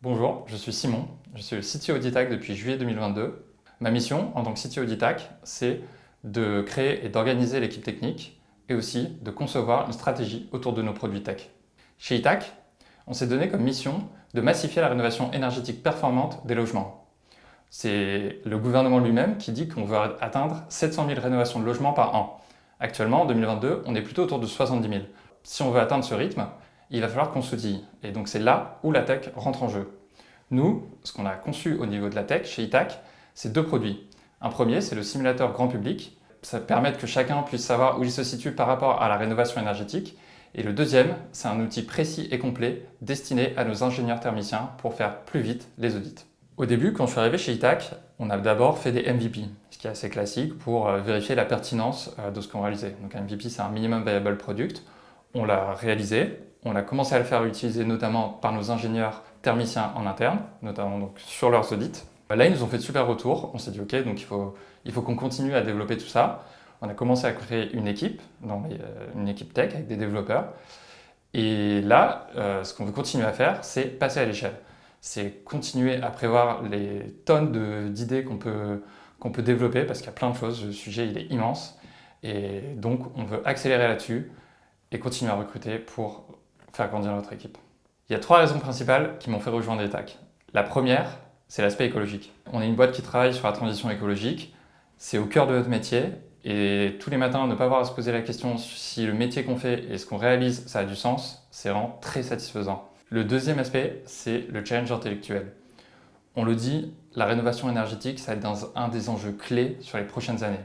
Bonjour, je suis Simon, je suis le CTO d'Itac depuis juillet 2022. Ma mission en tant que CTO d'Itac, c'est de créer et d'organiser l'équipe technique et aussi de concevoir une stratégie autour de nos produits tech. Chez Itac, on s'est donné comme mission de massifier la rénovation énergétique performante des logements. C'est le gouvernement lui-même qui dit qu'on veut atteindre 700 000 rénovations de logements par an. Actuellement, en 2022, on est plutôt autour de 70 000. Si on veut atteindre ce rythme, il va falloir qu'on s'outille. Et donc c'est là où la tech rentre en jeu. Nous, ce qu'on a conçu au niveau de la tech chez Itac, c'est deux produits. Un premier, c'est le simulateur grand public. Ça permet que chacun puisse savoir où il se situe par rapport à la rénovation énergétique. Et le deuxième, c'est un outil précis et complet destiné à nos ingénieurs thermiciens pour faire plus vite les audits. Au début, quand je suis arrivé chez Itac, on a d'abord fait des MVP, ce qui est assez classique pour vérifier la pertinence de ce qu'on réalisait. Donc un MVP, c'est un Minimum Viable Product. On l'a réalisé, on a commencé à le faire utiliser notamment par nos ingénieurs thermiciens en interne, notamment donc sur leurs audits. Là, ils nous ont fait de super retours. On s'est dit, OK, donc il faut qu'on continue à développer tout ça. On a commencé à créer une équipe tech avec des développeurs. Et là, ce qu'on veut continuer à faire, c'est passer à l'échelle. C'est continuer à prévoir les tonnes d'idées qu'on peut développer parce qu'il y a plein de choses. Le sujet, il est immense. Et donc, on veut accélérer là-dessus et continuer à recruter pour faire grandir notre équipe. Il y a trois raisons principales qui m'ont fait rejoindre Itac. La première, c'est l'aspect écologique. On est une boîte qui travaille sur la transition écologique. C'est au cœur de notre métier. Et tous les matins, ne pas avoir à se poser la question si le métier qu'on fait et ce qu'on réalise, ça a du sens, c'est vraiment très satisfaisant. Le deuxième aspect, c'est le challenge intellectuel. On le dit, la rénovation énergétique, ça va être un des enjeux clés sur les prochaines années.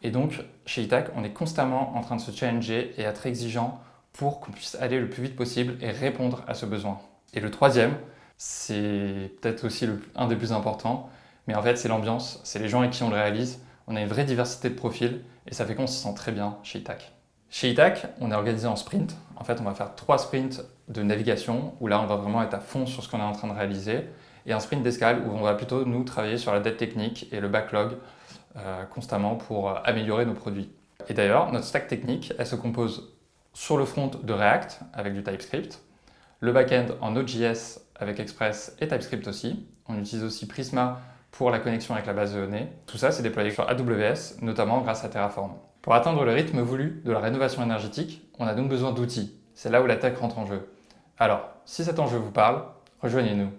Et donc, chez Itac, on est constamment en train de se challenger et être exigeant pour qu'on puisse aller le plus vite possible et répondre à ce besoin. Et le troisième, c'est peut-être aussi un des plus importants, mais en fait, c'est l'ambiance, c'est les gens avec qui on le réalise. On a une vraie diversité de profils et ça fait qu'on se sent très bien chez Itac. Chez Itac, on est organisé en sprint. En fait, on va faire 3 sprints de navigation où là, on va vraiment être à fond sur ce qu'on est en train de réaliser et un sprint d'escale où on va plutôt, nous, travailler sur la dette technique et le backlog constamment pour améliorer nos produits. Et d'ailleurs, notre stack technique, elle se compose sur le front de React avec du TypeScript, le back-end en Node.js avec Express et TypeScript aussi. On utilise aussi Prisma pour la connexion avec la base de données. Tout ça, c'est déployé sur AWS, notamment grâce à Terraform. Pour atteindre le rythme voulu de la rénovation énergétique, on a donc besoin d'outils. C'est là où la tech rentre en jeu. Alors, si cet enjeu vous parle, rejoignez-nous.